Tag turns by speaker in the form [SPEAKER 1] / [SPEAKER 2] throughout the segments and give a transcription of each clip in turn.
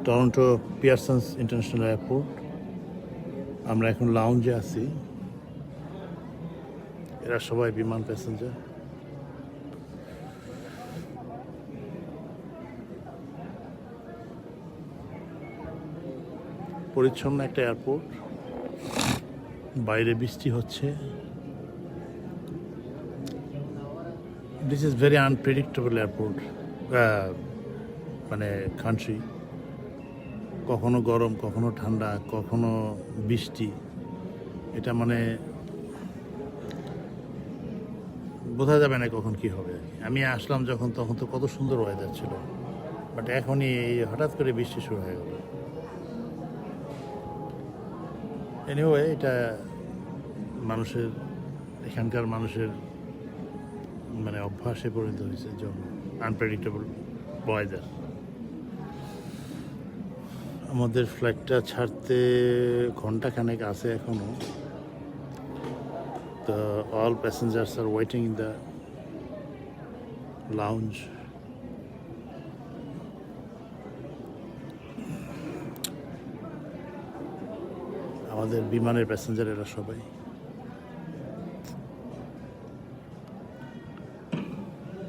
[SPEAKER 1] Toronto পিয়ারসন্স international airport. আমরা এখন লাউঞ্জে আছি। এরা সবাই বিমান প্যাসেঞ্জার। পরিচ্ছন্ন একটা এয়ারপোর্ট, বাইরে বৃষ্টি হচ্ছে। This is very unpredictable airport, মানে কান্ট্রি। কখনো গরম, কখনো ঠান্ডা, কখনো বৃষ্টি। এটা মানে বোঝা যাবে না কখন কি হবে। আমি আসলাম যখন, তখন তো কত সুন্দর ওয়েদার ছিল, বাট এখনই হঠাৎ করে বৃষ্টি শুরু হয়ে গেল। এনিওয়ে, এটা মানুষের, এখানকার মানুষের মানে অভ্যাসে পরিণত হয়েছে যখন আনপ্রেডিক্টেবল ওয়েদার। আমাদের ফ্লাইটটা ছাড়তে ঘন্টাখানেক আছে এখনো। তো all passengers R waiting in the lounge. আমাদের বিমানের প্যাসেঞ্জার এরা সবাই।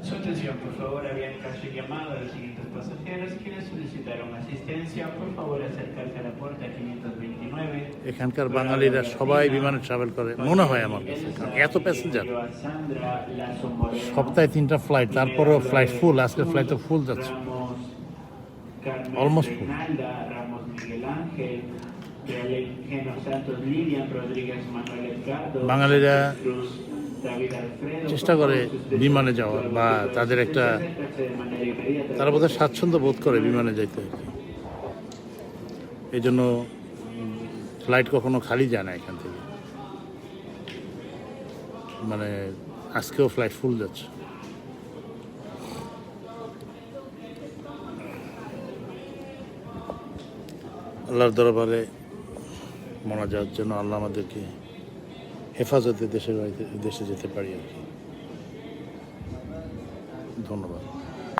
[SPEAKER 2] Su atención, por favor, había caso llamado a los siguientes pasajeros quienes solicitaron asistencia. Por favor, acercarse a la puerta 529.
[SPEAKER 1] এখানকার বাঙালিরা সবাই বিমানে ট্রাভেল করে মনে হয় আমার কাছে, কারণ এত প্যাসেঞ্জার। সপ্তাহে 3টা ফ্লাইট, তারপরেও ফ্লাইট ফুল। আজকে ফ্লাইট তো ফুল যাচ্ছে, অলমোস্ট ফুল। বাঙালিরা চেষ্টা করে বিমানে যাওয়ার, বা তাদের একটা, তারা বোধহয় স্বাচ্ছন্দ্য বোধ করে বিমানে যাইতে। এই জন্য ফ্লাইট কখনো খালি যায় না এখান থেকে। মানে আজকেও ফ্লাইট ফুল যাচ্ছে। আল্লাহর দরবারে মোনাজাত যেন আল্লাহ আমাদেরকে হেফাজতে দেশে যেতে পারি আর কি। ধন্যবাদ।